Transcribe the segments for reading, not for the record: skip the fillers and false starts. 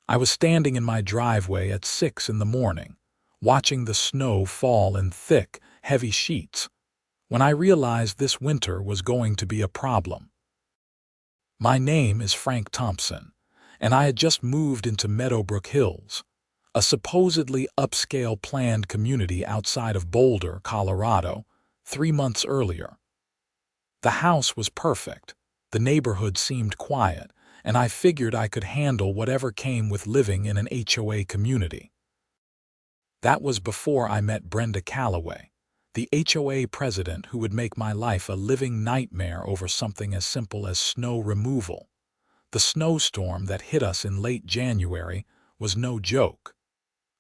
I was standing in my driveway at 6 in the morning, watching the snow fall in thick, heavy sheets, when I realized this winter was going to be a problem. My name is Frank Thompson, and I had just moved into Meadowbrook Hills, a supposedly upscale planned community outside of Boulder, Colorado, 3 months earlier. The house was perfect, the neighborhood seemed quiet, and I figured I could handle whatever came with living in an HOA community. That was before I met Brenda Calloway, the HOA president who would make my life a living nightmare over something as simple as snow removal. The snowstorm that hit us in late January was no joke.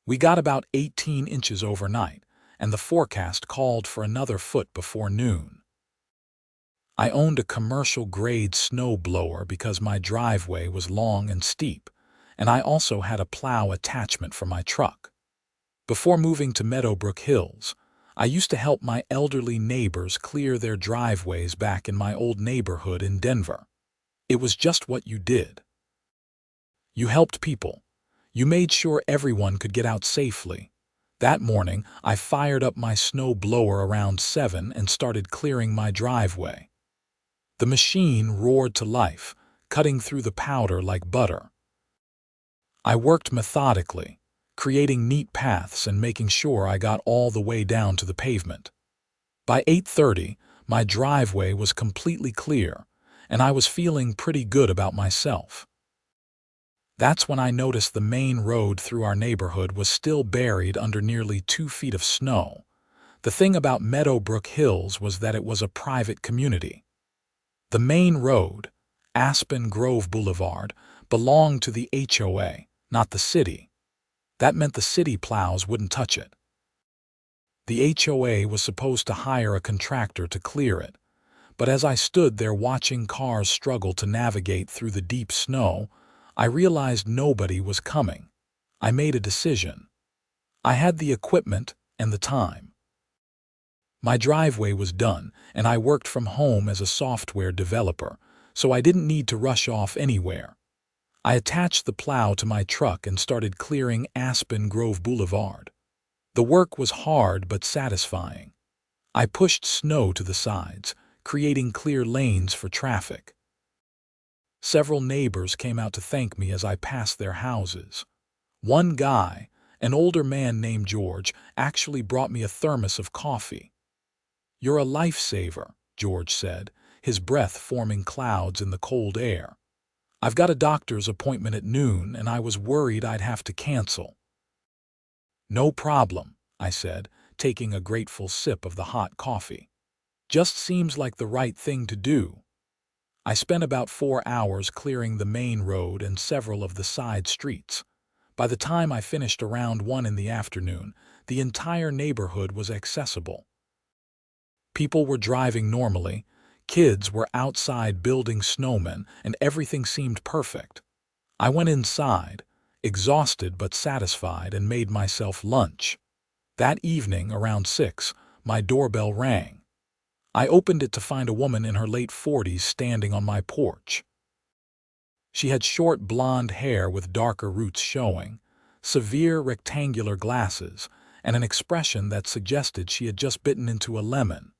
We got about 18 inches overnight, and the forecast called for another foot before noon. I owned a commercial-grade snow blower because my driveway was long and steep, and I also had a plow attachment for my truck. Before moving to Meadowbrook Hills, I used to help my elderly neighbors clear their driveways back in my old neighborhood in Denver. It was just what you did. You helped people. You made sure everyone could get out safely. That morning, I fired up my snow blower around 7 and started clearing my driveway. The machine roared to life, cutting through the powder like butter. I worked methodically, creating neat paths and making sure I got all the way down to the pavement. By 8:30, my driveway was completely clear, and I was feeling pretty good about myself. That's when I noticed the main road through our neighborhood was still buried under nearly 2 feet of snow. The thing about Meadowbrook Hills was that it was a private community. The main road, Aspen Grove Boulevard, belonged to the HOA, not the city. That meant the city plows wouldn't touch it. The HOA was supposed to hire a contractor to clear it, but as I stood there watching cars struggle to navigate through the deep snow, I realized nobody was coming. I made a decision. I had the equipment and the time. My driveway was done, and I worked from home as a software developer, so I didn't need to rush off anywhere. I attached the plow to my truck and started clearing Aspen Grove Boulevard. The work was hard but satisfying. I pushed snow to the sides, creating clear lanes for traffic. Several neighbors came out to thank me as I passed their houses. One guy, an older man named George, actually brought me a thermos of coffee. "You're a lifesaver," George said, his breath forming clouds in the cold air. "I've got a doctor's appointment at noon, and I was worried I'd have to cancel." "No problem," I said, taking a grateful sip of the hot coffee. "Just seems like the right thing to do." I spent about 4 hours clearing the main road and several of the side streets. By the time I finished around 1 in the afternoon, the entire neighborhood was accessible. People were driving normally, kids were outside building snowmen, and everything seemed perfect. I went inside, exhausted but satisfied, and made myself lunch. That evening, around 6, my doorbell rang. I opened it to find a woman in her late 40s standing on my porch. She had short blonde hair with darker roots showing, severe rectangular glasses, and an expression that suggested she had just bitten into a lemon.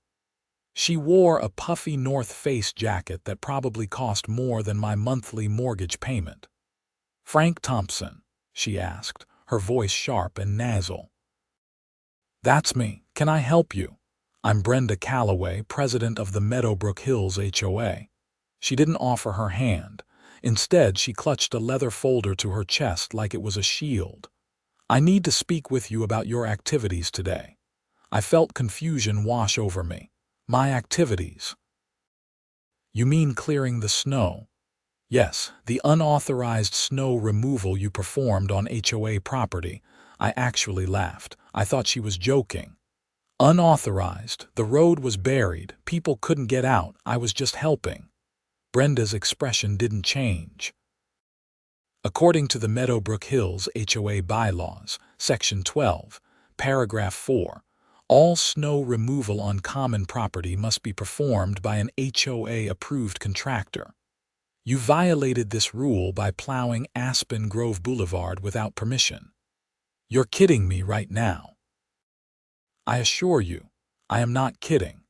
She wore a puffy North Face jacket that probably cost more than my monthly mortgage payment. "Frank Thompson?" she asked, her voice sharp and nasal. "That's me. Can I help you? I'm Brenda Calloway, president of the Meadowbrook Hills HOA." She didn't offer her hand. Instead, she clutched a leather folder to her chest like it was a shield. "I need to speak with you about your activities today." I felt confusion wash over me. "My activities? You mean clearing the snow?" "Yes, the unauthorized snow removal you performed on HOA property." I actually laughed. I thought she was joking. "Unauthorized. The road was buried. People couldn't get out. I was just helping." Brenda's expression didn't change. According to the Meadowbrook Hills HOA bylaws, Section 12, Paragraph 4, all snow removal on common property must be performed by an HOA-approved contractor. You violated this rule by plowing Aspen Grove Boulevard without permission. You're kidding me right now. I assure you, I am not kidding.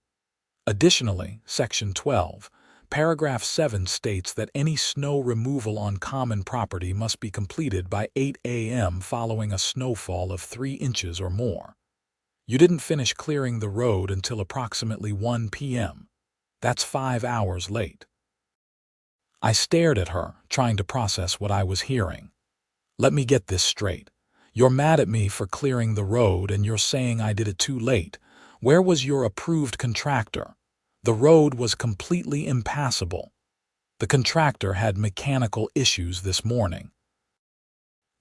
Additionally, Section 12, Paragraph 7 states that any snow removal on common property must be completed by 8 a.m. following a snowfall of 3 inches or more. You didn't finish clearing the road until approximately 1 p.m. That's 5 hours late. I stared at her, trying to process what I was hearing. Let me get this straight. You're mad at me for clearing the road and you're saying I did it too late. Where was your approved contractor? The road was completely impassable. The contractor had mechanical issues this morning.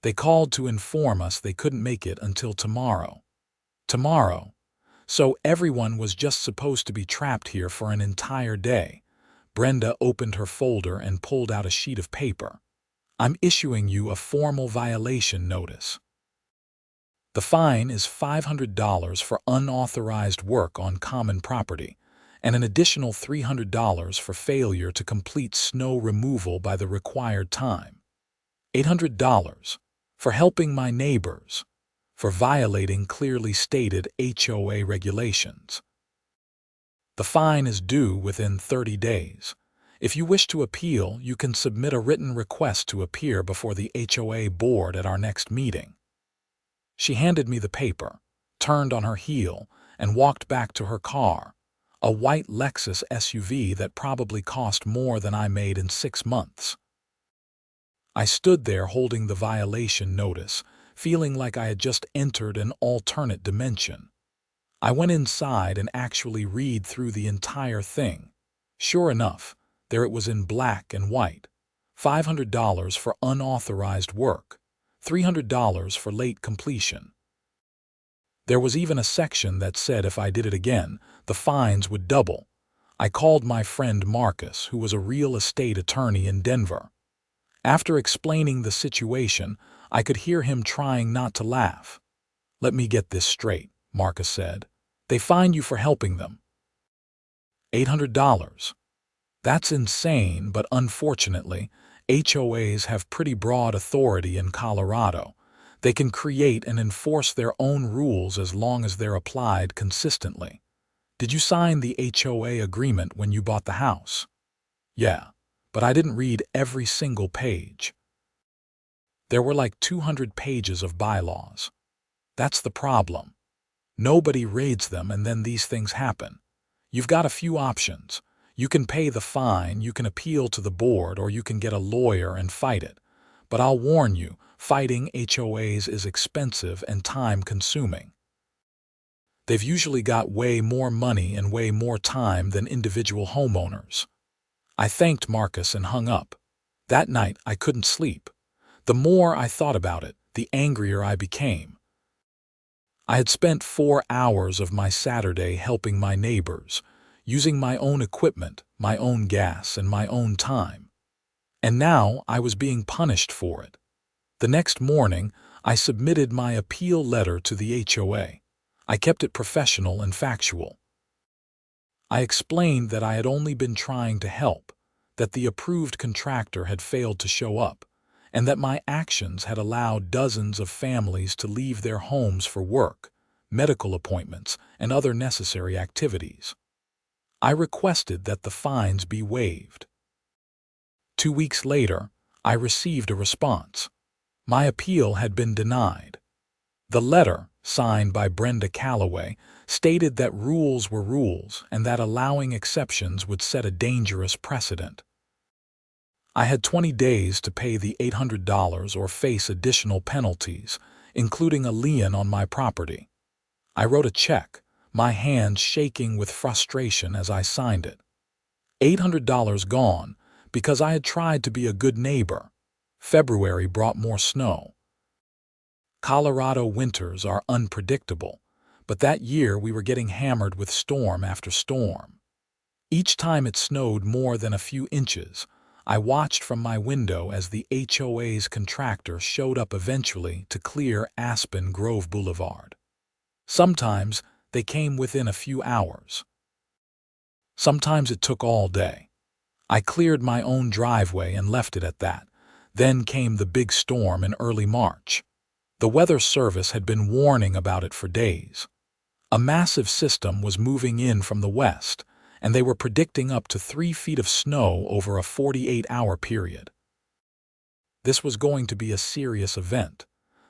They called to inform us they couldn't make it until tomorrow. Tomorrow. So everyone was just supposed to be trapped here for an entire day. Brenda opened her folder and pulled out a sheet of paper. I'm issuing you a formal violation notice. The fine is $500 for unauthorized work on common property, and an additional $300 for failure to complete snow removal by the required time. $800 for helping my neighbors, for violating clearly stated HOA regulations. The fine is due within 30 days. If you wish to appeal, you can submit a written request to appear before the HOA board at our next meeting. She handed me the paper, turned on her heel, and walked back to her car, a white Lexus SUV that probably cost more than I made in 6 months. I stood there holding the violation notice, feeling like I had just entered an alternate dimension. I went inside and actually read through the entire thing. Sure enough, there it was in black and white. $500 for unauthorized work, $300 for late completion. There was even a section that said if I did it again, the fines would double. I called my friend Marcus, who was a real estate attorney in Denver. After explaining the situation, I could hear him trying not to laugh. Let me get this straight, Marcus said. They fined you for helping them. $800. That's insane, but unfortunately, HOAs have pretty broad authority in Colorado. They can create and enforce their own rules as long as they're applied consistently. Did you sign the HOA agreement when you bought the house? Yeah, but I didn't read every single page. There were like 200 pages of bylaws. That's the problem. Nobody reads them and then these things happen. You've got a few options. You can pay the fine, you can appeal to the board, or you can get a lawyer and fight it. But I'll warn you, fighting HOAs is expensive and time-consuming. They've usually got way more money and way more time than individual homeowners. I thanked Marcus and hung up. That night, I couldn't sleep. The more I thought about it, the angrier I became. I had spent 4 hours of my Saturday helping my neighbors, using my own equipment, my own gas, and my own time. And now I was being punished for it. The next morning, I submitted my appeal letter to the HOA. I kept it professional and factual. I explained that I had only been trying to help, that the approved contractor had failed to show up, and that my actions had allowed dozens of families to leave their homes for work, medical appointments, and other necessary activities. I requested that the fines be waived. 2 weeks later, I received a response. My appeal had been denied. The letter, signed by Brenda Calloway, stated that rules were rules and that allowing exceptions would set a dangerous precedent. I had 20 days to pay the $800 or face additional penalties, including a lien on my property. I wrote a check, my hands shaking with frustration as I signed it. $800 gone because I had tried to be a good neighbor. February brought more snow. Colorado winters are unpredictable, but that year we were getting hammered with storm after storm. Each time it snowed more than a few inches, I watched from my window as the HOA's contractor showed up eventually to clear Aspen Grove Boulevard. Sometimes they came within a few hours. Sometimes it took all day. I cleared my own driveway and left it at that. Then came the big storm in early March. The Weather Service had been warning about it for days. A massive system was moving in from the west, and they were predicting up to 3 feet of snow over a 48-hour period. This was going to be a serious event.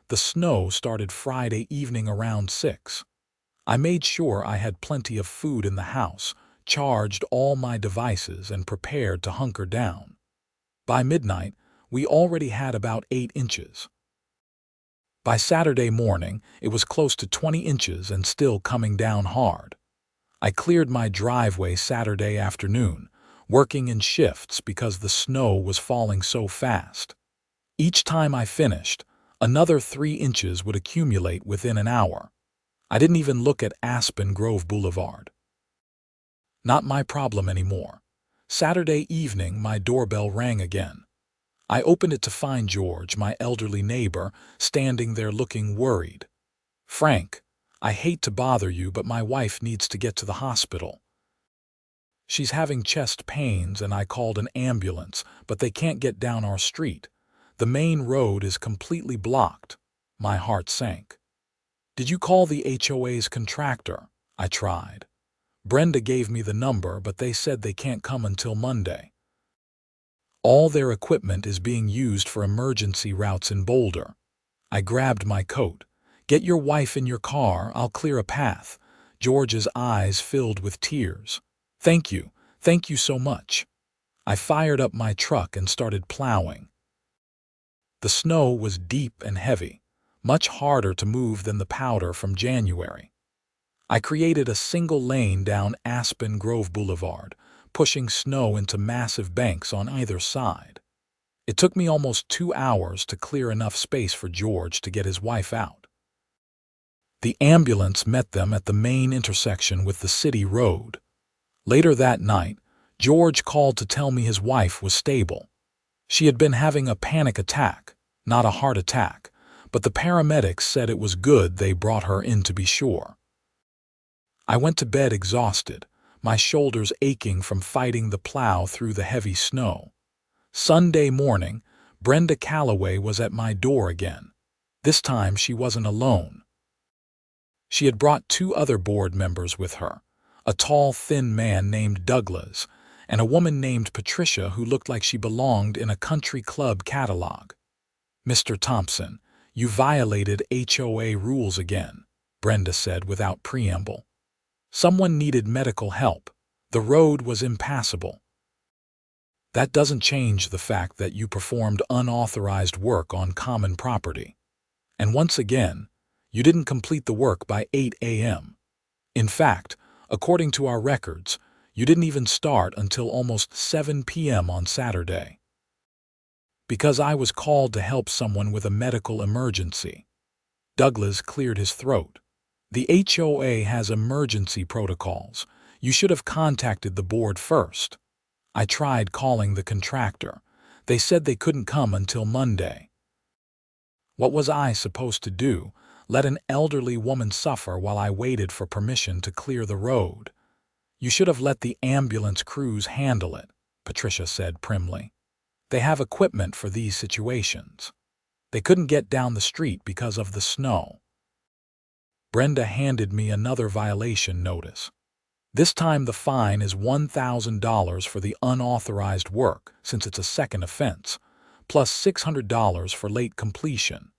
The snow started Friday evening around 6. I made sure I had plenty of food in the house, charged all my devices, and prepared to hunker down. By midnight, we already had about 8 inches. By Saturday morning, it was close to 20 inches and still coming down hard. I cleared my driveway Saturday afternoon, working in shifts because the snow was falling so fast. Each time I finished, another 3 inches would accumulate within an hour. I didn't even look at Aspen Grove Boulevard. Not my problem anymore. Saturday evening, my doorbell rang again. I opened it to find George, my elderly neighbor, standing there looking worried. "Frank, I hate to bother you, but my wife needs to get to the hospital. She's having chest pains and I called an ambulance, but they can't get down our street. The main road is completely blocked." My heart sank. "Did you call the HOA's contractor?" I tried. "Brenda gave me the number, but they said they can't come until Monday. All their equipment is being used for emergency routes in Boulder." I grabbed my coat. "Get your wife in your car, I'll clear a path." George's eyes filled with tears. Thank you so much." I fired up my truck and started plowing. The snow was deep and heavy, much harder to move than the powder from January. I created a single lane down Aspen Grove Boulevard, pushing snow into massive banks on either side. It took me almost 2 hours to clear enough space for George to get his wife out. The ambulance met them at the main intersection with the city road. Later that night, George called to tell me his wife was stable. She had been having a panic attack, not a heart attack, but the paramedics said it was good they brought her in to be sure. I went to bed exhausted, my shoulders aching from fighting the plow through the heavy snow. Sunday morning, Brenda Calloway was at my door again. This time she wasn't alone. She had brought 2 other board members with her, a tall, thin man named Douglas, and a woman named Patricia who looked like she belonged in a country club catalog. "Mr. Thompson, you violated HOA rules again," Brenda said without preamble. "Someone needed medical help. The road was impassable. That doesn't change the fact that you performed unauthorized work on common property. And once again, you didn't complete the work by 8 a.m. In fact, according to our records, you didn't even start until almost 7 p.m. on Saturday. Because I was called to help someone with a medical emergency." Douglas cleared his throat. "The HOA has emergency protocols. You should have contacted the board first." I tried calling the contractor. They said they couldn't come until Monday. What was I supposed to do? Let an elderly woman suffer while I waited for permission to clear the road? "You should have let the ambulance crews handle it," Patricia said primly. "They have equipment for these situations. They couldn't get down the street because of the snow." Brenda handed me another violation notice. This time the fine is $1,000 for the unauthorized work, since it's a second offense, plus $600 for late completion.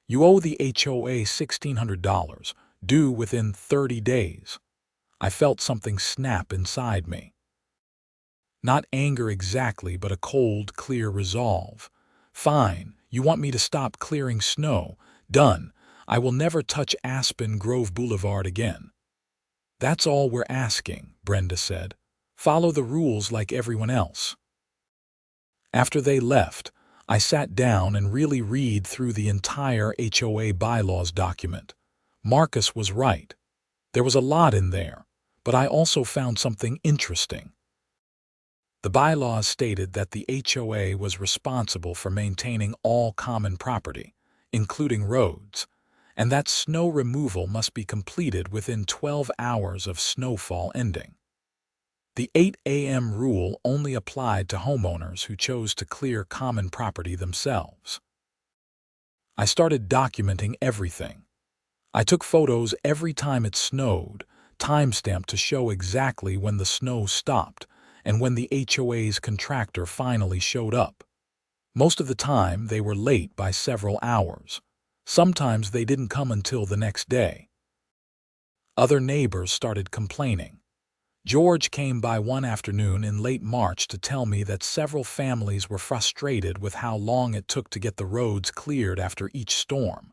You owe the HOA $1,600, due within 30 days. I felt something snap inside me. Not anger exactly, but a cold, clear resolve. "Fine, you want me to stop clearing snow. Done. I will never touch Aspen Grove Boulevard again." "That's all we're asking," Brenda said. "Follow the rules like everyone else." After they left, I sat down and really read through the entire HOA bylaws document. Marcus was right. There was a lot in there, but I also found something interesting. The bylaws stated that the HOA was responsible for maintaining all common property, including roads, and that snow removal must be completed within 12 hours of snowfall ending. The 8 a.m. rule only applied to homeowners who chose to clear common property themselves. I started documenting everything. I took photos every time it snowed, timestamped to show exactly when the snow stopped and when the HOA's contractor finally showed up. Most of the time, they were late by several hours. Sometimes they didn't come until the next day. Other neighbors started complaining. George came by one afternoon in late March to tell me that several families were frustrated with how long it took to get the roads cleared after each storm.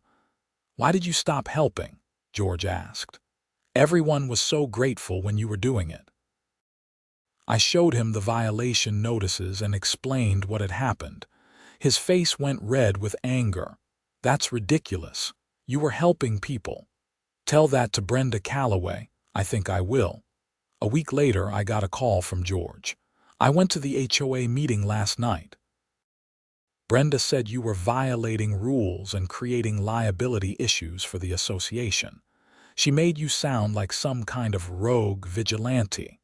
"Why did you stop helping?" George asked. "Everyone was so grateful when you were doing it." I showed him the violation notices and explained what had happened. His face went red with anger. "That's ridiculous. You were helping people." "Tell that to Brenda Calloway." "I think I will." A week later, I got a call from George. "I went to the HOA meeting last night. Brenda said you were violating rules and creating liability issues for the association. She made you sound like some kind of rogue vigilante."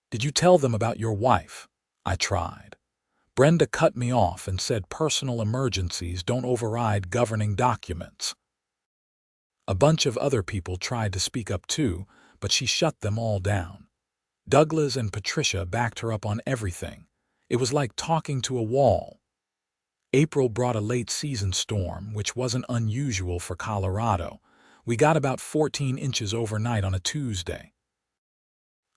"Did you tell them about your wife?" I tried. Brenda cut me off and said personal emergencies don't override governing documents. A bunch of other people tried to speak up too, but she shut them all down. Douglas and Patricia backed her up on everything. It was like talking to a wall. April brought a late-season storm, which wasn't unusual for Colorado. We got about 14 inches overnight on a Tuesday.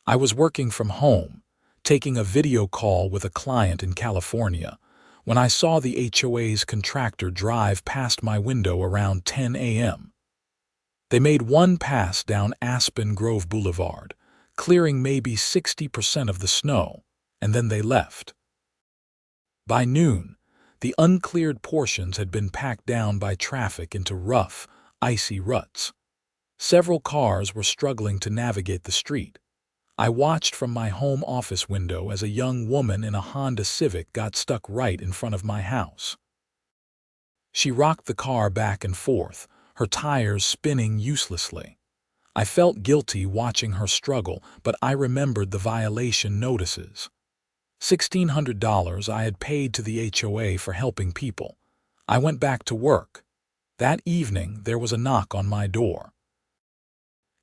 I was working from home, taking a video call with a client in California, when I saw the HOA's contractor drive past my window around 10 a.m. They made one pass down Aspen Grove Boulevard, clearing maybe 60% of the snow, and then they left. By noon, the uncleared portions had been packed down by traffic into rough, icy ruts. Several cars were struggling to navigate the street. I watched from my home office window as a young woman in a Honda Civic got stuck right in front of my house. She rocked the car back and forth, her tires spinning uselessly. I felt guilty watching her struggle, but I remembered the violation notices. $1,600 I had paid to the HOA for helping people. I went back to work. That evening, there was a knock on my door.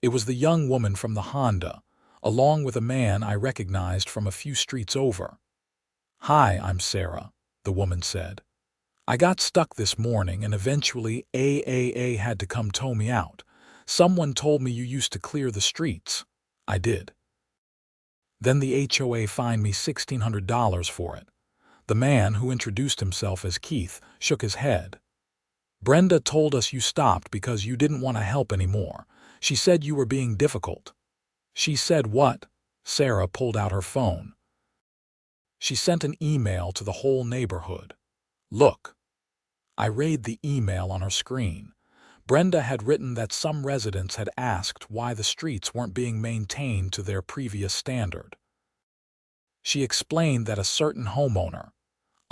It was the young woman from the Honda, along with a man I recognized from a few streets over. "Hi, I'm Sarah," the woman said. "I got stuck this morning and eventually AAA had to come tow me out. Someone told me you used to clear the streets." I did. Then the HOA fined me $1,600 for it. The man, who introduced himself as Keith, shook his head. "Brenda told us you stopped because you didn't want to help anymore. She said you were being difficult." "She said what?" Sarah pulled out her phone. "She sent an email to the whole neighborhood. Look." I read the email on her screen. Brenda had written that some residents had asked why the streets weren't being maintained to their previous standard. She explained that a certain homeowner,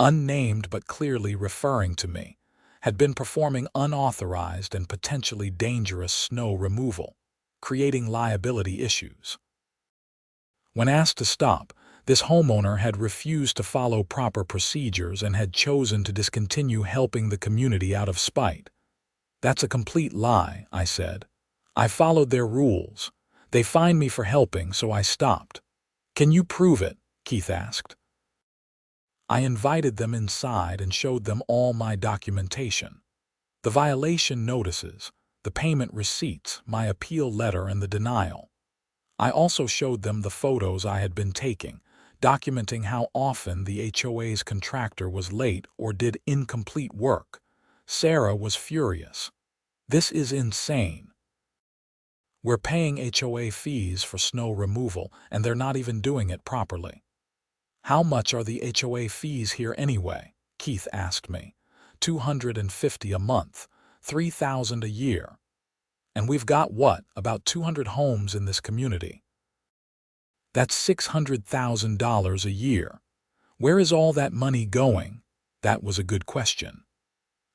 unnamed but clearly referring to me, had been performing unauthorized and potentially dangerous snow removal, creating liability issues. When asked to stop, this homeowner had refused to follow proper procedures and had chosen to discontinue helping the community out of spite. "That's a complete lie," I said. "I followed their rules. They fined me for helping, so I stopped." "Can you prove it?" Keith asked. I invited them inside and showed them all my documentation. The violation notices, the payment receipts, my appeal letter, and the denial. I also showed them the photos I had been taking, documenting how often the HOA's contractor was late or did incomplete work. Sarah was furious. "This is insane. We're paying HOA fees for snow removal, and they're not even doing it properly." "How much are the HOA fees here anyway?" Keith asked me. $250 a month, $3,000 a year. And we've got what, about 200 homes in this community? That's $600,000 a year. Where is all that money going? That was a good question.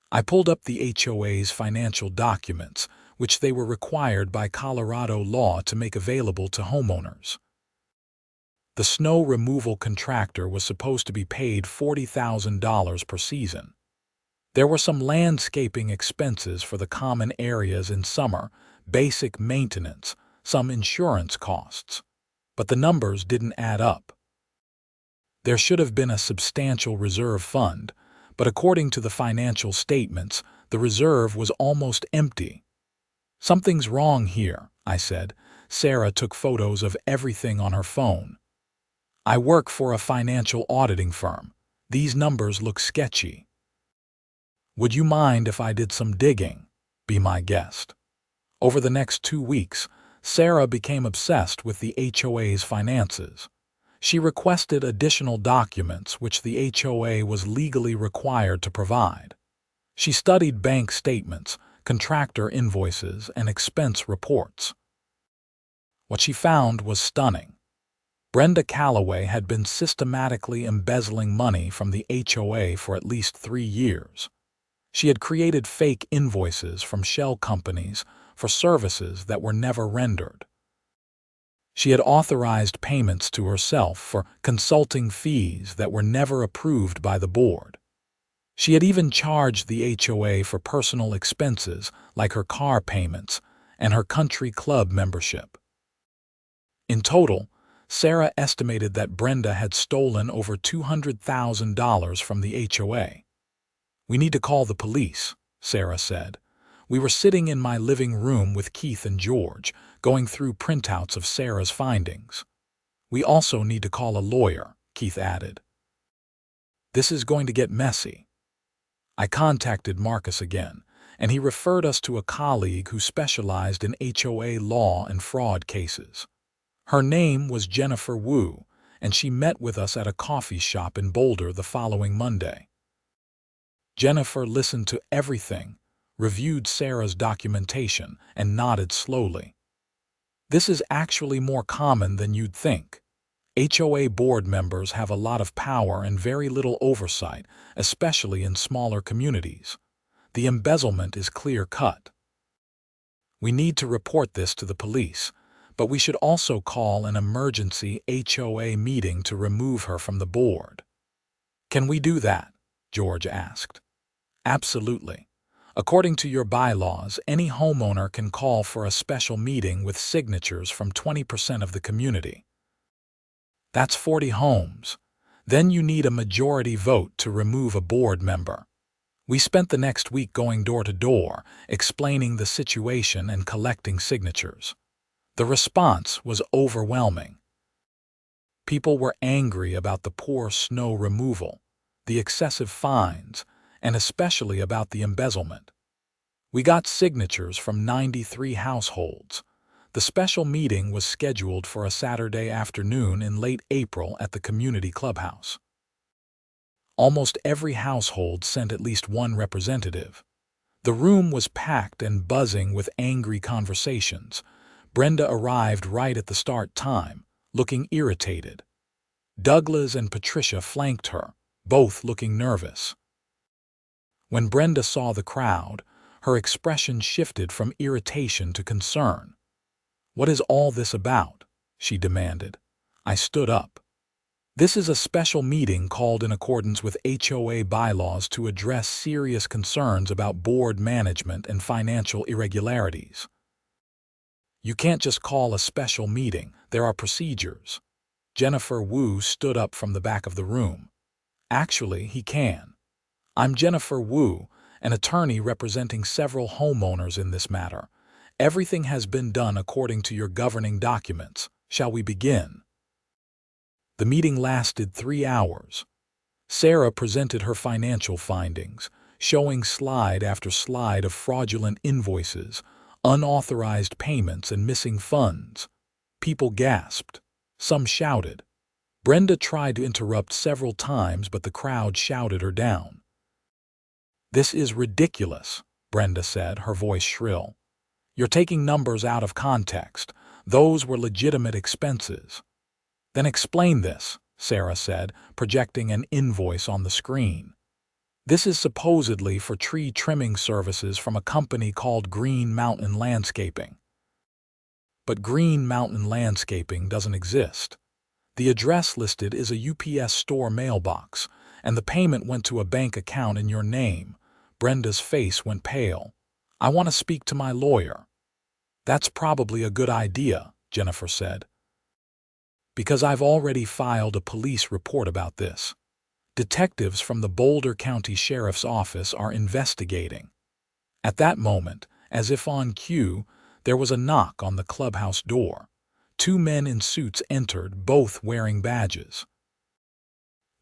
I pulled up the HOA's financial documents, which they were required by Colorado law to make available to homeowners. The snow removal contractor was supposed to be paid $40,000 per season. There were some landscaping expenses for the common areas in summer, basic maintenance, some insurance costs. But the numbers didn't add up. There should have been a substantial reserve fund, but according to the financial statements, the reserve was almost empty. "Something's wrong here," I said. Sarah took photos of everything on her phone. "I work for a financial auditing firm. These numbers look sketchy." "Would you mind if I did some digging? Be my guest." Over the next 2 weeks, Sarah became obsessed with the HOA's finances. She requested additional documents which the HOA was legally required to provide. She studied bank statements, contractor invoices, and expense reports. What she found was stunning. Brenda Calloway had been systematically embezzling money from the HOA for at least 3 years. She had created fake invoices from shell companies for services that were never rendered. She had authorized payments to herself for consulting fees that were never approved by the board. She had even charged the HOA for personal expenses like her car payments and her country club membership. In total, Sarah estimated that Brenda had stolen over $200,000 from the HOA. "We need to call the police," Sarah said. We were sitting in my living room with Keith and George, going through printouts of Sarah's findings. "We also need to call a lawyer," Keith added. "This is going to get messy." I contacted Marcus again, and he referred us to a colleague who specialized in HOA law and fraud cases. Her name was Jennifer Wu, and she met with us at a coffee shop in Boulder the following Monday. Jennifer listened to everything, reviewed Sarah's documentation, and nodded slowly. "This is actually more common than you'd think. HOA board members have a lot of power and very little oversight, especially in smaller communities. The embezzlement is clear-cut. We need to report this to the police, but we should also call an emergency HOA meeting to remove her from the board." "Can we do that?" George asked. "Absolutely. According to your bylaws, any homeowner can call for a special meeting with signatures from 20% of the community. That's 40 homes. Then you need a majority vote to remove a board member." We spent the next week going door to door, explaining the situation and collecting signatures. The response was overwhelming. People were angry about the poor snow removal, the excessive fines, and especially about the embezzlement. We got signatures from 93 households. The special meeting was scheduled for a Saturday afternoon in late April at the community clubhouse. Almost every household sent at least one representative. The room was packed and buzzing with angry conversations. Brenda arrived right at the start time, looking irritated. Douglas and Patricia flanked her, both looking nervous. When Brenda saw the crowd, her expression shifted from irritation to concern. "What is all this about?" she demanded. I stood up. "This is a special meeting called in accordance with HOA bylaws to address serious concerns about board management and financial irregularities. You can't just call a special meeting. There are procedures." Jennifer Wu stood up from the back of the room. "Actually, he can. I'm Jennifer Wu, an attorney representing several homeowners in this matter. Everything has been done according to your governing documents. Shall we begin?" The meeting lasted 3 hours. Sarah presented her financial findings, showing slide after slide of fraudulent invoices, unauthorized payments, and missing funds. People gasped. Some shouted. Brenda tried to interrupt several times, but the crowd shouted her down. "This is ridiculous," Brenda said, her voice shrill. "You're taking numbers out of context. Those were legitimate expenses." "Then explain this," Sarah said, projecting an invoice on the screen. "This is supposedly for tree trimming services from a company called Green Mountain Landscaping." "But Green Mountain Landscaping doesn't exist. The address listed is a UPS store mailbox, and the payment went to a bank account in your name. Brenda's face went pale. I want to speak to my lawyer. That's probably a good idea, Jennifer said, because I've already filed a police report about this. Detectives from the Boulder County Sheriff's Office are investigating. At that moment, as if on cue, there was a knock on the clubhouse door. 2 men in suits entered, both wearing badges.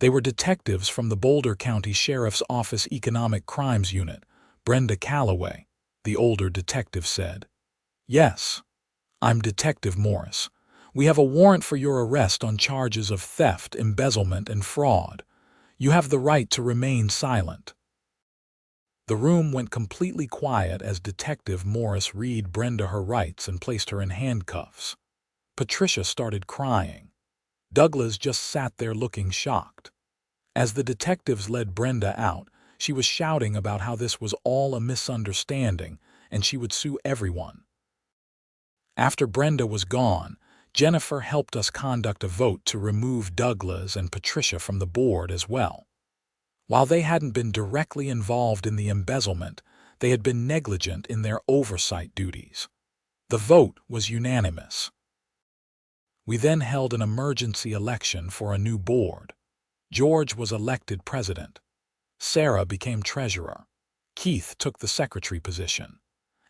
They were detectives from the Boulder County Sheriff's Office Economic Crimes Unit. Brenda Calloway, the older detective said. Yes, I'm Detective Morris. We have a warrant for your arrest on charges of theft, embezzlement, and fraud. You have the right to remain silent. The room went completely quiet as Detective Morris read Brenda her rights and placed her in handcuffs. Patricia started crying. Douglas just sat there looking shocked. As the detectives led Brenda out, she was shouting about how this was all a misunderstanding and she would sue everyone. After Brenda was gone, Jennifer helped us conduct a vote to remove Douglas and Patricia from the board as well. While they hadn't been directly involved in the embezzlement, they had been negligent in their oversight duties. The vote was unanimous. We then held an emergency election for a new board. George was elected president. Sarah became treasurer. Keith took the secretary position.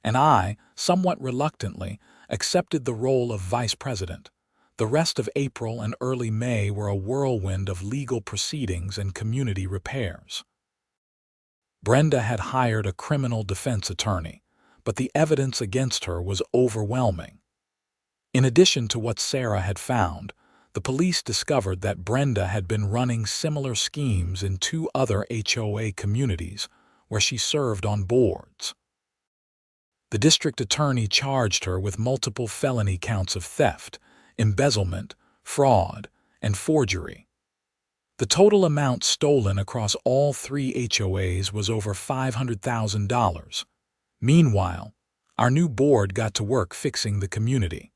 And I, somewhat reluctantly, accepted the role of vice president. The rest of April and early May were a whirlwind of legal proceedings and community repairs. Brenda had hired a criminal defense attorney, but the evidence against her was overwhelming. In addition to what Sarah had found, the police discovered that Brenda had been running similar schemes in 2 other HOA communities where she served on boards. The district attorney charged her with multiple felony counts of theft, embezzlement, fraud, and forgery. The total amount stolen across all 3 HOAs was over $500,000. Meanwhile, our new board got to work fixing the community.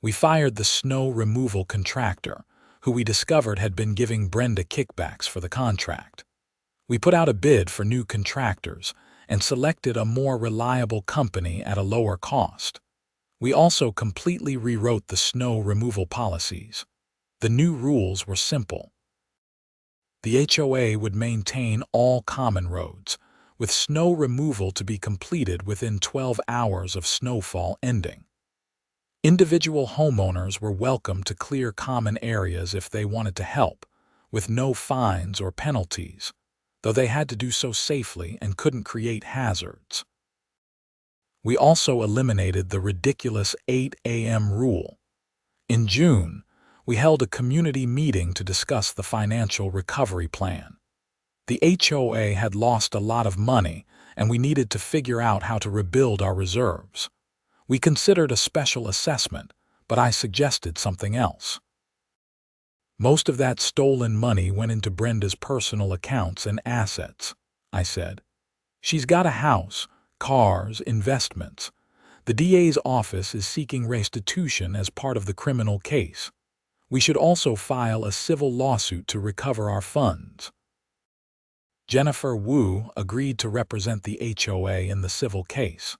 We fired the snow removal contractor, who we discovered had been giving Brenda kickbacks for the contract. We put out a bid for new contractors and selected a more reliable company at a lower cost. We also completely rewrote the snow removal policies. The new rules were simple. The HOA would maintain all common roads, with snow removal to be completed within 12 hours of snowfall ending. Individual homeowners were welcome to clear common areas if they wanted to help, with no fines or penalties, though they had to do so safely and couldn't create hazards. We also eliminated the ridiculous 8 a.m. rule. In June, we held a community meeting to discuss the financial recovery plan. The HOA had lost a lot of money, and we needed to figure out how to rebuild our reserves. We considered a special assessment, but I suggested something else. Most of that stolen money went into Brenda's personal accounts and assets, I said. She's got a house, cars, investments. The DA's office is seeking restitution as part of the criminal case. We should also file a civil lawsuit to recover our funds. Jennifer Wu agreed to represent the HOA in the civil case.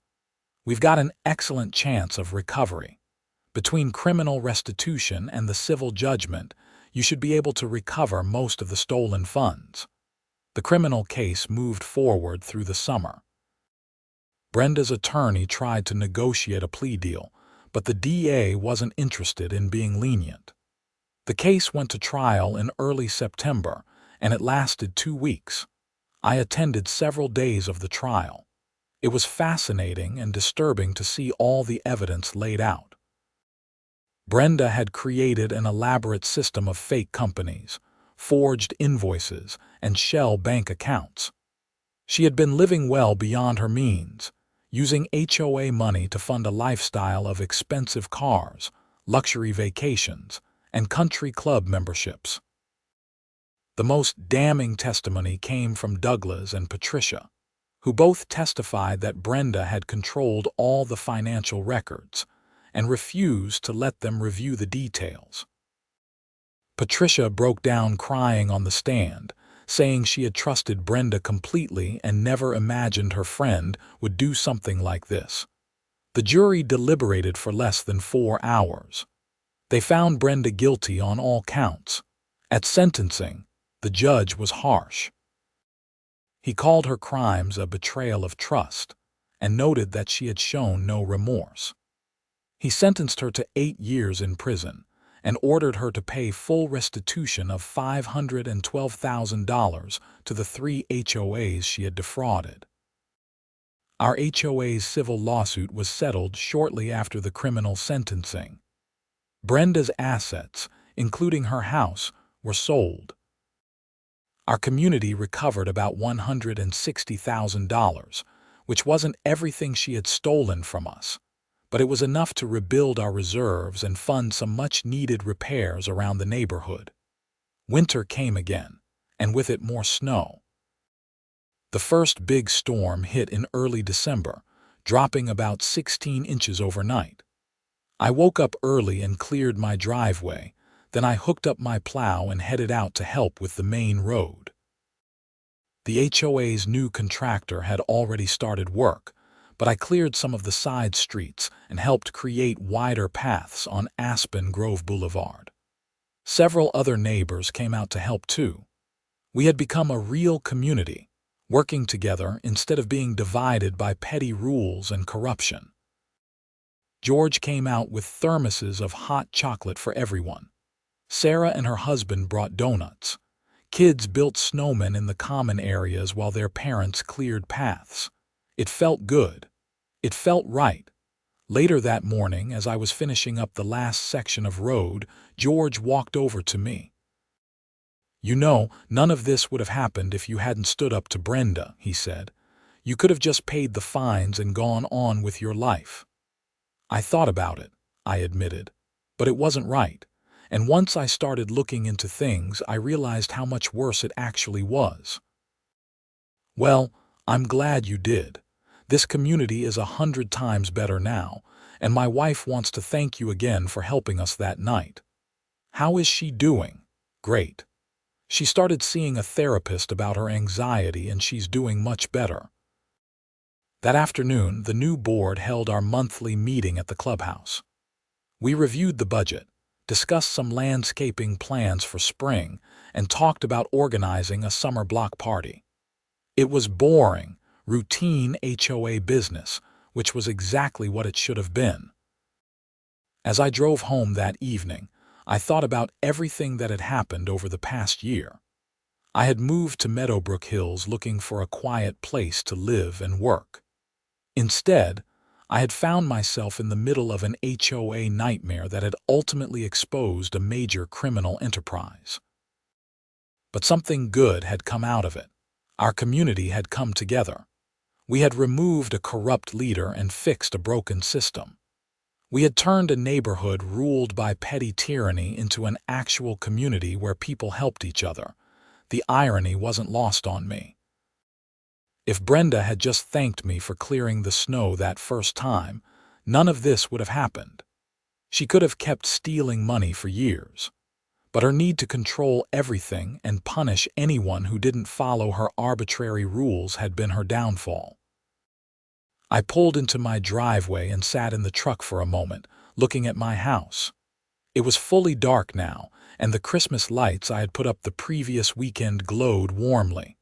We've got an excellent chance of recovery. Between criminal restitution and the civil judgment, you should be able to recover most of the stolen funds. The criminal case moved forward through the summer. Brenda's attorney tried to negotiate a plea deal, but the DA wasn't interested in being lenient. The case went to trial in early September, and it lasted 2 weeks. I attended several days of the trial. It was fascinating and disturbing to see all the evidence laid out. Brenda had created an elaborate system of fake companies, forged invoices, and shell bank accounts. She had been living well beyond her means, using HOA money to fund a lifestyle of expensive cars, luxury vacations, and country club memberships. The most damning testimony came from Douglas and Patricia, who both testified that Brenda had controlled all the financial records and refused to let them review the details. Patricia broke down crying on the stand, saying she had trusted Brenda completely and never imagined her friend would do something like this. The jury deliberated for less than 4 hours. They found Brenda guilty on all counts. At sentencing, the judge was harsh. He called her crimes a betrayal of trust and noted that she had shown no remorse. He sentenced her to 8 years in prison and ordered her to pay full restitution of $512,000 to the 3 HOAs she had defrauded. Our HOA's civil lawsuit was settled shortly after the criminal sentencing. Brenda's assets, including her house, were sold. Our community recovered about $160,000, which wasn't everything she had stolen from us, but it was enough to rebuild our reserves and fund some much-needed repairs around the neighborhood. Winter came again, and with it more snow. The first big storm hit in early December, dropping about 16 inches overnight. I woke up early and cleared my driveway. Then I hooked up my plow and headed out to help with the main road. The HOA's new contractor had already started work, but I cleared some of the side streets and helped create wider paths on Aspen Grove Boulevard. Several other neighbors came out to help too. We had become a real community, working together instead of being divided by petty rules and corruption. George came out with thermoses of hot chocolate for everyone. Sarah and her husband brought donuts. Kids built snowmen in the common areas while their parents cleared paths. It felt good. It felt right. Later that morning, as I was finishing up the last section of road, George walked over to me. "You know, none of this would have happened if you hadn't stood up to Brenda," he said. "You could have just paid the fines and gone on with your life." I thought about it, I admitted, but it wasn't right. And once I started looking into things, I realized how much worse it actually was. "Well, I'm glad you did. This community is 100 times better now, and my wife wants to thank you again for helping us that night." "How is she doing?" "Great. She started seeing a therapist about her anxiety and she's doing much better." That afternoon, the new board held our monthly meeting at the clubhouse. We reviewed the budget, discussed some landscaping plans for spring, and talked about organizing a summer block party. It was boring, routine HOA business, which was exactly what it should have been. As I drove home that evening, I thought about everything that had happened over the past year. I had moved to Meadowbrook Hills looking for a quiet place to live and work. Instead, I had found myself in the middle of an HOA nightmare that had ultimately exposed a major criminal enterprise. But something good had come out of it. Our community had come together. We had removed a corrupt leader and fixed a broken system. We had turned a neighborhood ruled by petty tyranny into an actual community where people helped each other. The irony wasn't lost on me. If Brenda had just thanked me for clearing the snow that first time, none of this would have happened. She could have kept stealing money for years. But her need to control everything and punish anyone who didn't follow her arbitrary rules had been her downfall. I pulled into my driveway and sat in the truck for a moment, looking at my house. It was fully dark now, and the Christmas lights I had put up the previous weekend glowed warmly.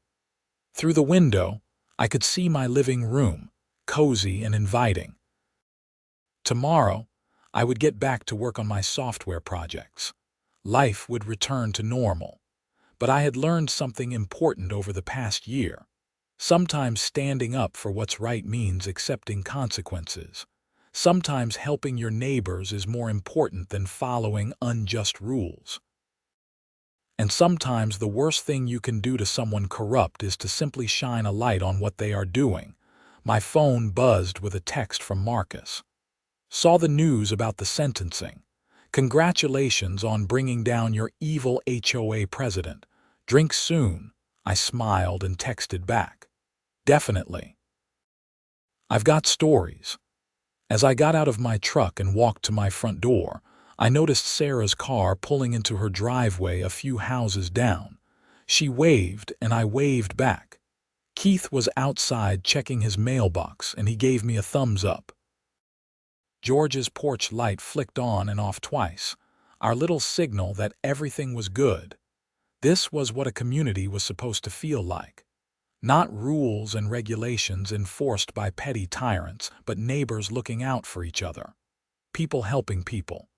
Through the window, I could see my living room, cozy and inviting. Tomorrow, I would get back to work on my software projects. Life would return to normal. But I had learned something important over the past year. Sometimes standing up for what's right means accepting consequences. Sometimes helping your neighbors is more important than following unjust rules. And sometimes the worst thing you can do to someone corrupt is to simply shine a light on what they are doing. My phone buzzed with a text from Marcus. "Saw the news about the sentencing. Congratulations on bringing down your evil HOA president. Drink soon." I smiled and texted back. "Definitely. I've got stories." As I got out of my truck and walked to my front door, I noticed Sarah's car pulling into her driveway a few houses down. She waved, and I waved back. Keith was outside checking his mailbox, and he gave me a thumbs up. George's porch light flicked on and off twice, our little signal that everything was good. This was what a community was supposed to feel like. Not rules and regulations enforced by petty tyrants, but neighbors looking out for each other. People helping people.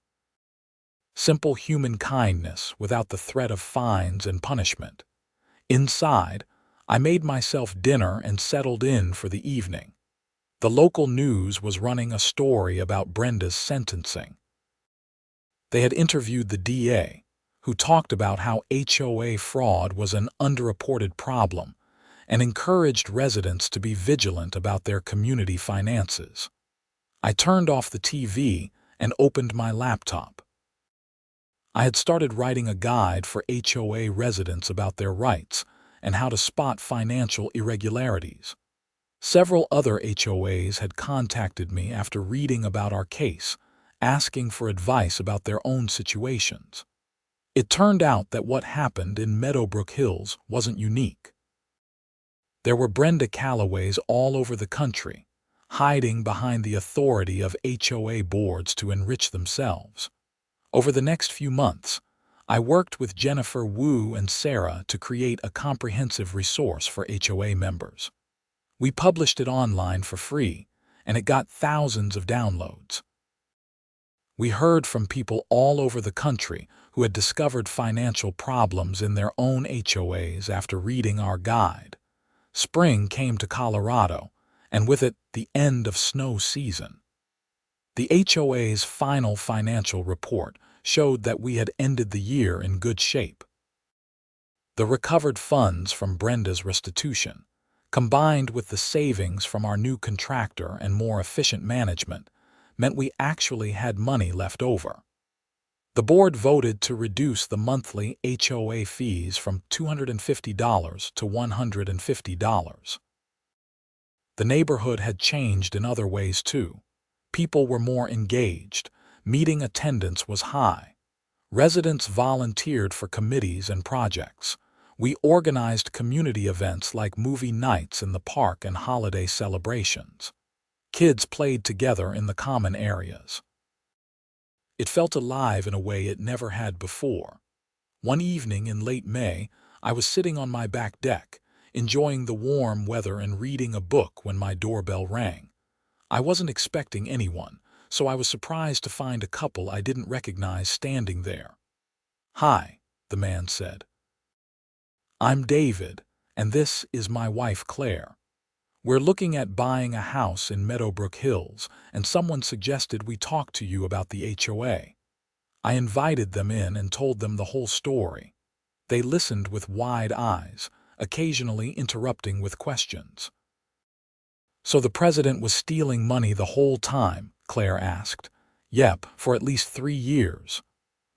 Simple human kindness without the threat of fines and punishment. Inside, I made myself dinner and settled in for the evening. The local news was running a story about Brenda's sentencing. They had interviewed the DA, who talked about how HOA fraud was an underreported problem and encouraged residents to be vigilant about their community finances. I turned off the TV and opened my laptop. I had started writing a guide for HOA residents about their rights and how to spot financial irregularities. Several other HOAs had contacted me after reading about our case, asking for advice about their own situations. It turned out that what happened in Meadowbrook Hills wasn't unique. There were Brenda Callaways all over the country, hiding behind the authority of HOA boards to enrich themselves. Over the next few months, I worked with Jennifer Wu and Sarah to create a comprehensive resource for HOA members. We published it online for free, and it got thousands of downloads. We heard from people all over the country who had discovered financial problems in their own HOAs after reading our guide. Spring came to Colorado, and with it, the end of snow season. The HOA's final financial report showed that we had ended the year in good shape. The recovered funds from Brenda's restitution, combined with the savings from our new contractor and more efficient management, meant we actually had money left over. The board voted to reduce the monthly HOA fees from $250 to $150. The neighborhood had changed in other ways too. People were more engaged. Meeting attendance was high. Residents volunteered for committees and projects. We organized community events like movie nights in the park and holiday celebrations. Kids played together in the common areas. It felt alive in a way it never had before. One evening in late May, I was sitting on my back deck, enjoying the warm weather and reading a book when my doorbell rang. I wasn't expecting anyone, so I was surprised to find a couple I didn't recognize standing there. "Hi," the man said. "I'm David, and this is my wife Claire. We're looking at buying a house in Meadowbrook Hills, and someone suggested we talk to you about the HOA. I invited them in and told them the whole story. They listened with wide eyes, occasionally interrupting with questions. "So the president was stealing money the whole time?" Claire asked. "Yep, for at least 3 years.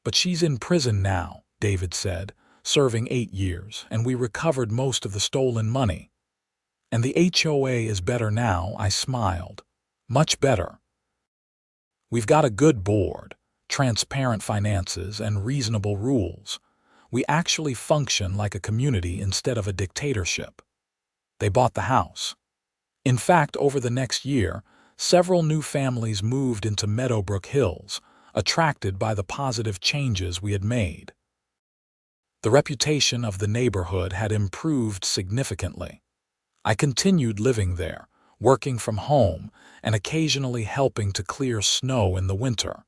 But she's in prison now," David said, "serving 8 years, and we recovered most of the stolen money." "And the HOA is better now," I smiled. "Much better. We've got a good board, transparent finances, and reasonable rules. We actually function like a community instead of a dictatorship." They bought the house. In fact, over the next year, several new families moved into Meadowbrook Hills, attracted by the positive changes we had made. The reputation of the neighborhood had improved significantly. I continued living there, working from home, and occasionally helping to clear snow in the winter.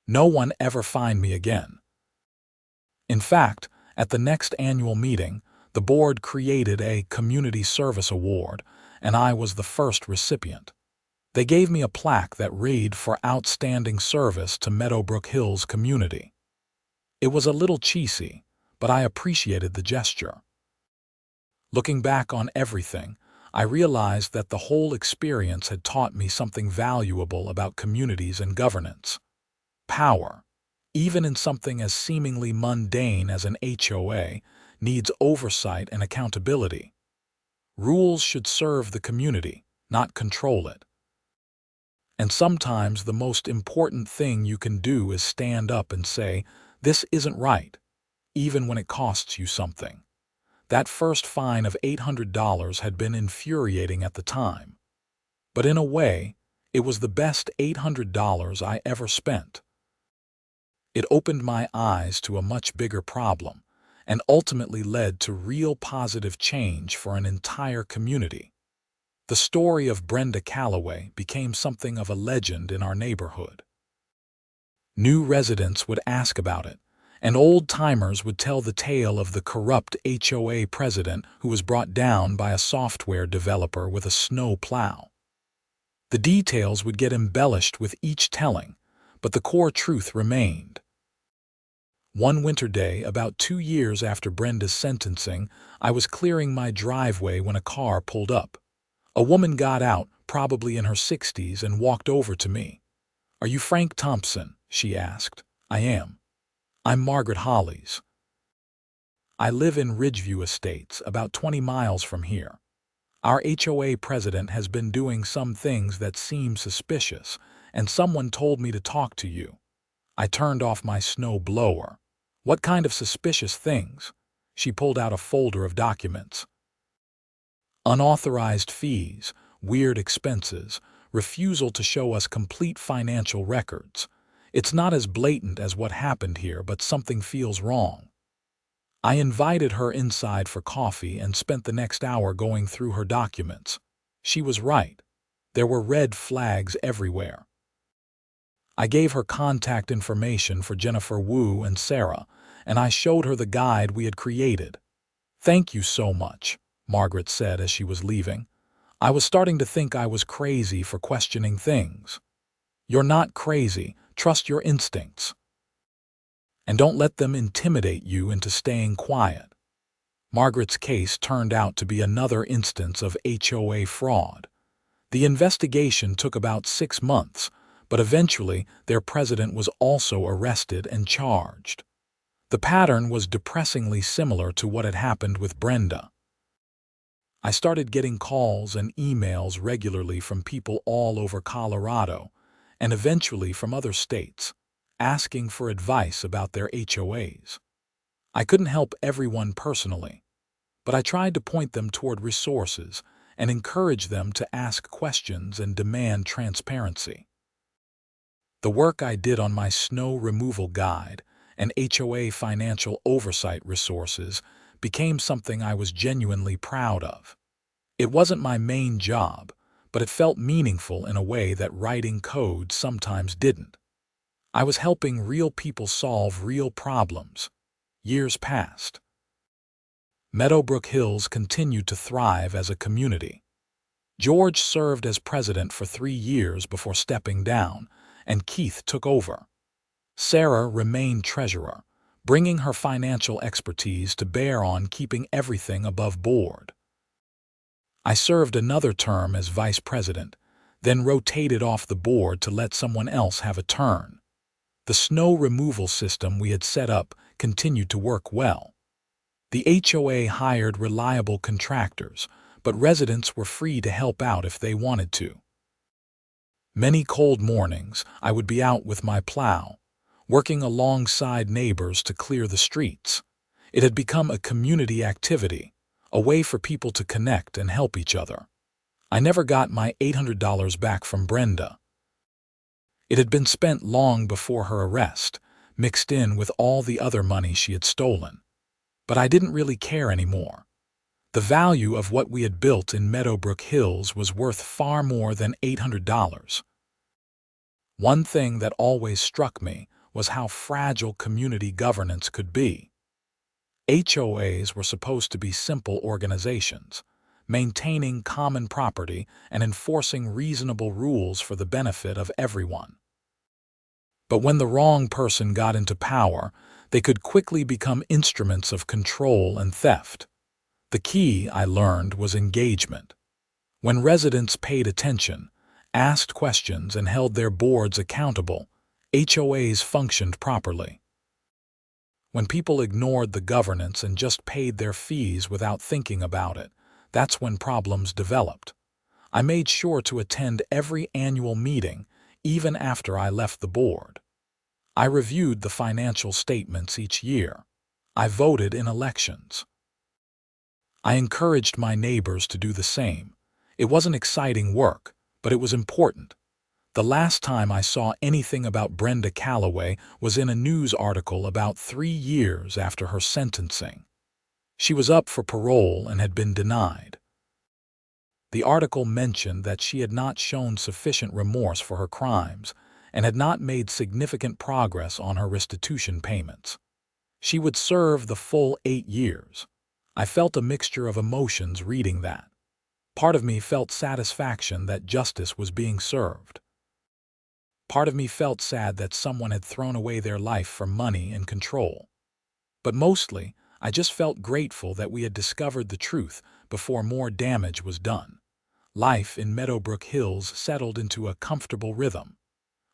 No one ever fined me again. In fact, at the next annual meeting, the board created a Community Service Award, and I was the first recipient. They gave me a plaque that read "For Outstanding Service to Meadowbrook Hills Community." It was a little cheesy, but I appreciated the gesture. Looking back on everything, I realized that the whole experience had taught me something valuable about communities and governance. Power, even in something as seemingly mundane as an HOA, needs oversight and accountability. Rules should serve the community, not control it. And sometimes the most important thing you can do is stand up and say, "This isn't right," even when it costs you something. That first fine of $800 had been infuriating at the time. But in a way, it was the best $800 I ever spent. It opened my eyes to a much bigger problem and ultimately led to real positive change for an entire community. The story of Brenda Calloway became something of a legend in our neighborhood. New residents would ask about it, and old-timers would tell the tale of the corrupt HOA president who was brought down by a software developer with a snow plow. The details would get embellished with each telling, but the core truth remained. One winter day, about 2 years after Brenda's sentencing, I was clearing my driveway when a car pulled up. A woman got out, probably in her 60s, and walked over to me. "Are you Frank Thompson?" she asked. "I am." "I'm Margaret Hollies. I live in Ridgeview Estates, about 20 miles from here. Our HOA president has been doing some things that seem suspicious, and someone told me to talk to you." I turned off my snow blower. "What kind of suspicious things?" She pulled out a folder of documents. Unauthorized fees, weird expenses, refusal to show us complete financial records. It's not as blatant as what happened here, but something feels wrong. I invited her inside for coffee and spent the next hour going through her documents. She was right. There were red flags everywhere. I gave her contact information for Jennifer Wu and Sarah, and I showed her the guide we had created. "Thank you so much," Margaret said as she was leaving. "I was starting to think I was crazy for questioning things." "You're not crazy. Trust your instincts. And don't let them intimidate you into staying quiet." Margaret's case turned out to be another instance of HOA fraud. The investigation took about 6 months, but eventually their president was also arrested and charged. The pattern was depressingly similar to what had happened with Brenda. I started getting calls and emails regularly from people all over Colorado, and eventually from other states, asking for advice about their HOAs. I couldn't help everyone personally, but I tried to point them toward resources and encourage them to ask questions and demand transparency. The work I did on my snow removal guide and HOA financial oversight resources became something I was genuinely proud of. It wasn't my main job, but it felt meaningful in a way that writing code sometimes didn't. I was helping real people solve real problems. Years passed. Meadowbrook Hills continued to thrive as a community. George served as president for 3 years before stepping down, and Keith took over. Sarah remained treasurer, bringing her financial expertise to bear on keeping everything above board. I served another term as vice president, then rotated off the board to let someone else have a turn. The snow removal system we had set up continued to work well. The HOA hired reliable contractors, but residents were free to help out if they wanted to. Many cold mornings, I would be out with my plow, working alongside neighbors to clear the streets. It had become a community activity, a way for people to connect and help each other. I never got my $800 back from Brenda. It had been spent long before her arrest, mixed in with all the other money she had stolen. But I didn't really care anymore. The value of what we had built in Meadowbrook Hills was worth far more than $800. One thing that always struck me was how fragile community governance could be. HOAs were supposed to be simple organizations, maintaining common property and enforcing reasonable rules for the benefit of everyone. But when the wrong person got into power, they could quickly become instruments of control and theft. The key, I learned, was engagement. When residents paid attention, asked questions, and held their boards accountable, HOAs functioned properly. When people ignored the governance and just paid their fees without thinking about it, that's when problems developed. I made sure to attend every annual meeting, even after I left the board. I reviewed the financial statements each year. I voted in elections. I encouraged my neighbors to do the same. It wasn't exciting work, but it was important. The last time I saw anything about Brenda Calloway was in a news article about 3 years after her sentencing. She was up for parole and had been denied. The article mentioned that she had not shown sufficient remorse for her crimes and had not made significant progress on her restitution payments. She would serve the full 8 years. I felt a mixture of emotions reading that. Part of me felt satisfaction that justice was being served. Part of me felt sad that someone had thrown away their life for money and control. But mostly, I just felt grateful that we had discovered the truth before more damage was done. Life in Meadowbrook Hills settled into a comfortable rhythm.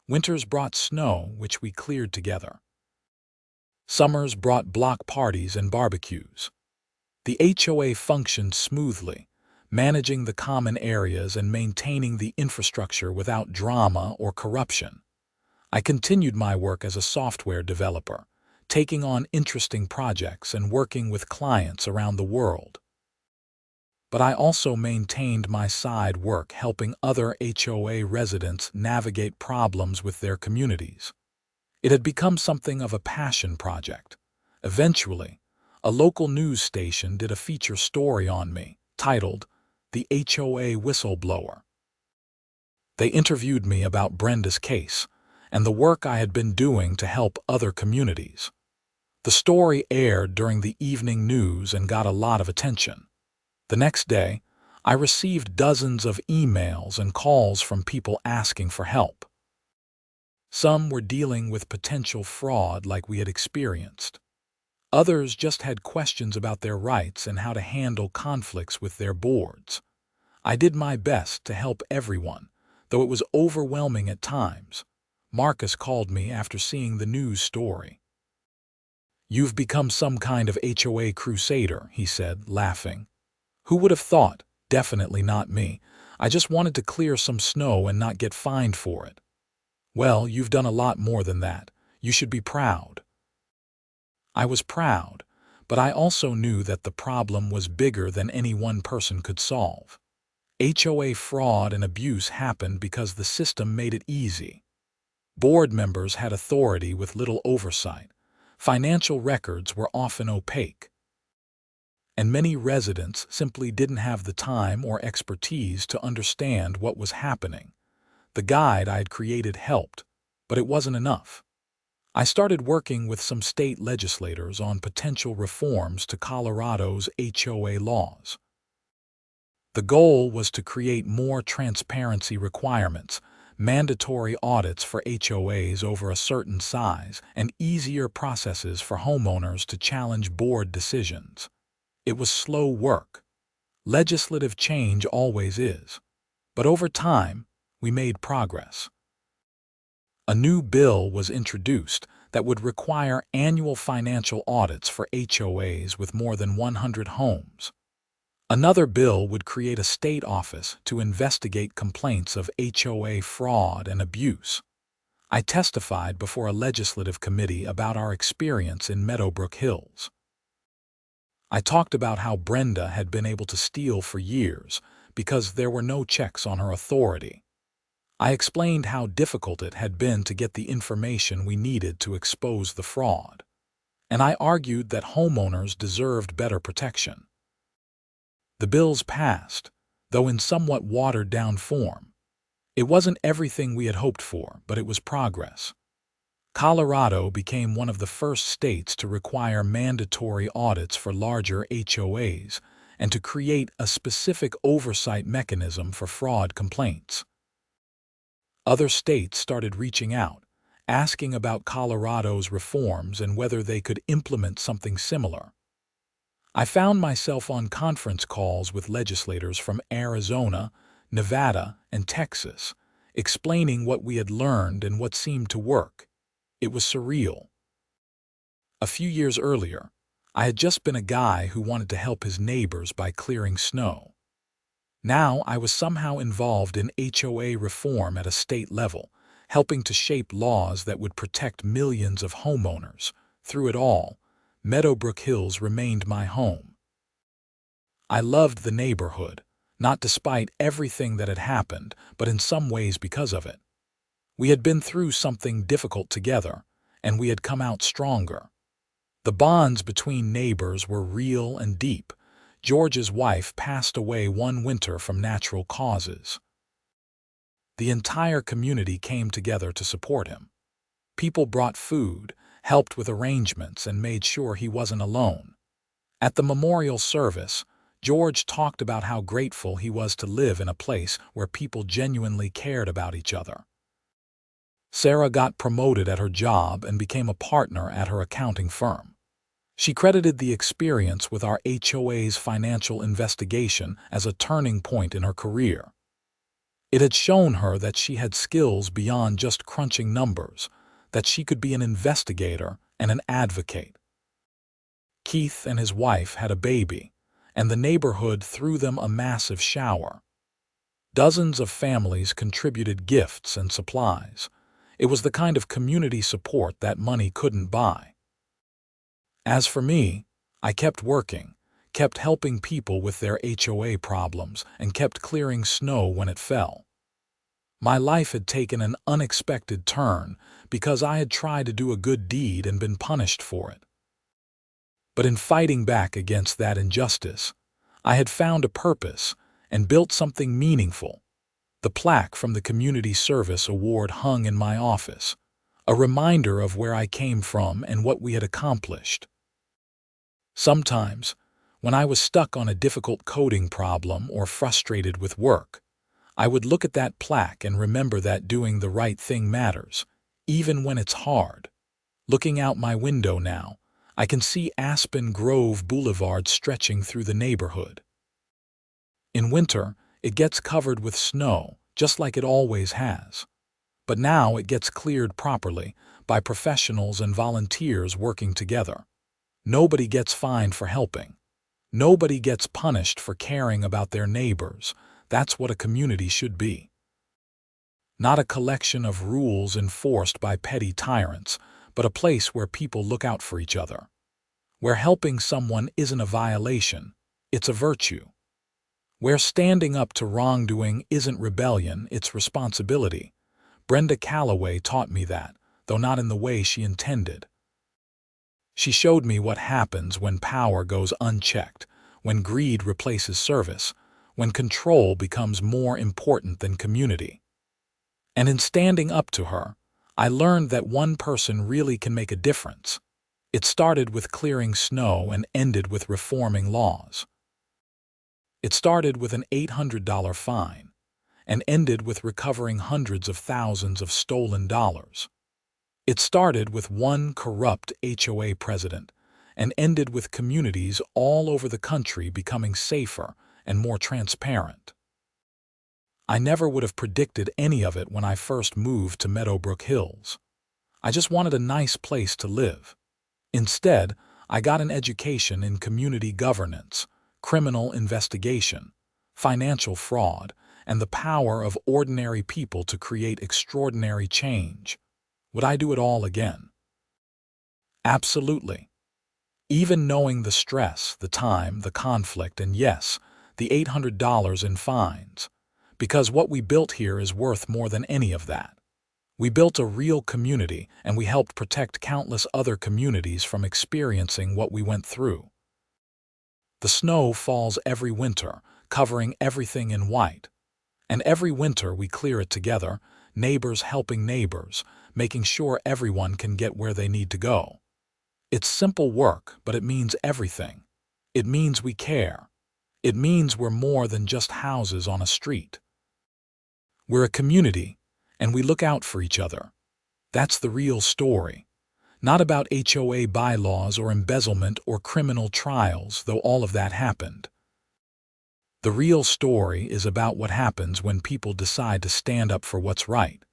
Winters brought snow, which we cleared together. Summers brought block parties and barbecues. The HOA functioned smoothly, managing the common areas and maintaining the infrastructure without drama or corruption. I continued my work as a software developer, taking on interesting projects and working with clients around the world. But I also maintained my side work helping other HOA residents navigate problems with their communities. It had become something of a passion project. Eventually, a local news station did a feature story on me, titled "The HOA Whistleblower." They interviewed me about Brenda's case and the work I had been doing to help other communities. The story aired during the evening news and got a lot of attention. The next day, I received dozens of emails and calls from people asking for help. Some were dealing with potential fraud like we had experienced. Others just had questions about their rights and how to handle conflicts with their boards. I did my best to help everyone, though it was overwhelming at times. Marcus called me after seeing the news story. "You've become some kind of HOA crusader," he said, laughing. "Who would have thought? Definitely not me. I just wanted to clear some snow and not get fined for it." "Well, you've done a lot more than that. You should be proud." I was proud, but I also knew that the problem was bigger than any one person could solve. HOA fraud and abuse happened because the system made it easy. Board members had authority with little oversight. Financial records were often opaque. And many residents simply didn't have the time or expertise to understand what was happening. The guide I had created helped, but it wasn't enough. I started working with some state legislators on potential reforms to Colorado's HOA laws. The goal was to create more transparency requirements, mandatory audits for HOAs over a certain size, and easier processes for homeowners to challenge board decisions. It was slow work. Legislative change always is. But over time, we made progress. A new bill was introduced that would require annual financial audits for HOAs with more than 100 homes. Another bill would create a state office to investigate complaints of HOA fraud and abuse. I testified before a legislative committee about our experience in Meadowbrook Hills. I talked about how Brenda had been able to steal for years because there were no checks on her authority. I explained how difficult it had been to get the information we needed to expose the fraud. And I argued that homeowners deserved better protection. The bills passed, though in somewhat watered-down form. It wasn't everything we had hoped for, but it was progress. Colorado became one of the first states to require mandatory audits for larger HOAs and to create a specific oversight mechanism for fraud complaints. Other states started reaching out, asking about Colorado's reforms and whether they could implement something similar. I found myself on conference calls with legislators from Arizona, Nevada, and Texas, explaining what we had learned and what seemed to work. It was surreal. A few years earlier, I had just been a guy who wanted to help his neighbors by clearing snow. Now I was somehow involved in HOA reform at a state level, helping to shape laws that would protect millions of homeowners. Through it all, Meadowbrook Hills remained my home. I loved the neighborhood, not despite everything that had happened, but in some ways because of it. We had been through something difficult together, and we had come out stronger. The bonds between neighbors were real and deep. George's wife passed away one winter from natural causes. The entire community came together to support him. People brought food, helped with arrangements, and made sure he wasn't alone. At the memorial service, George talked about how grateful he was to live in a place where people genuinely cared about each other. Sarah got promoted at her job and became a partner at her accounting firm. She credited the experience with our HOA's financial investigation as a turning point in her career. It had shown her that she had skills beyond just crunching numbers, that she could be an investigator and an advocate. Keith and his wife had a baby, and the neighborhood threw them a massive shower. Dozens of families contributed gifts and supplies. It was the kind of community support that money couldn't buy. As for me, I kept working, kept helping people with their HOA problems, and kept clearing snow when it fell. My life had taken an unexpected turn because I had tried to do a good deed and been punished for it. But in fighting back against that injustice, I had found a purpose and built something meaningful. The plaque from the Community Service Award hung in my office, a reminder of where I came from and what we had accomplished. Sometimes, when I was stuck on a difficult coding problem or frustrated with work, I would look at that plaque and remember that doing the right thing matters, even when it's hard. Looking out my window now, I can see Aspen Grove Boulevard stretching through the neighborhood. In winter, it gets covered with snow, just like it always has. But now it gets cleared properly by professionals and volunteers working together. Nobody gets fined for helping. Nobody gets punished for caring about their neighbors. That's what a community should be. Not a collection of rules enforced by petty tyrants, but a place where people look out for each other. Where helping someone isn't a violation, it's a virtue. Where standing up to wrongdoing isn't rebellion, it's responsibility. Brenda Calloway taught me that, though not in the way she intended. She showed me what happens when power goes unchecked, when greed replaces service, when control becomes more important than community. And in standing up to her, I learned that one person really can make a difference. It started with clearing snow and ended with reforming laws. It started with an $800 fine and ended with recovering hundreds of thousands of stolen dollars. It started with one corrupt HOA president and ended with communities all over the country becoming safer and more transparent. I never would have predicted any of it when I first moved to Meadowbrook Hills. I just wanted a nice place to live. Instead, I got an education in community governance, criminal investigation, financial fraud, and the power of ordinary people to create extraordinary change. Would I do it all again? Absolutely. Even knowing the stress, the time, the conflict, and yes, the $800 in fines. Because what we built here is worth more than any of that. We built a real community, and we helped protect countless other communities from experiencing what we went through. The snow falls every winter, covering everything in white. And every winter we clear it together, neighbors helping neighbors, making sure everyone can get where they need to go. It's simple work, but it means everything. It means we care. It means we're more than just houses on a street. We're a community, and we look out for each other. That's the real story. Not about HOA bylaws or embezzlement or criminal trials, though all of that happened. The real story is about what happens when people decide to stand up for what's right,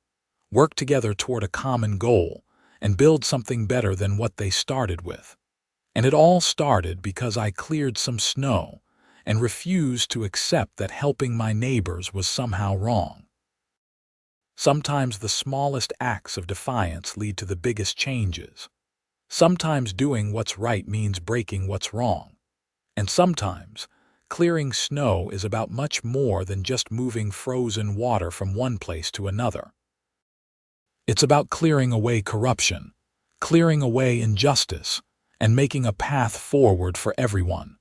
work together toward a common goal, and build something better than what they started with. And it all started because I cleared some snow and refused to accept that helping my neighbors was somehow wrong. Sometimes the smallest acts of defiance lead to the biggest changes. Sometimes doing what's right means breaking what's wrong. And sometimes, clearing snow is about much more than just moving frozen water from one place to another. It's about clearing away corruption, clearing away injustice, and making a path forward for everyone.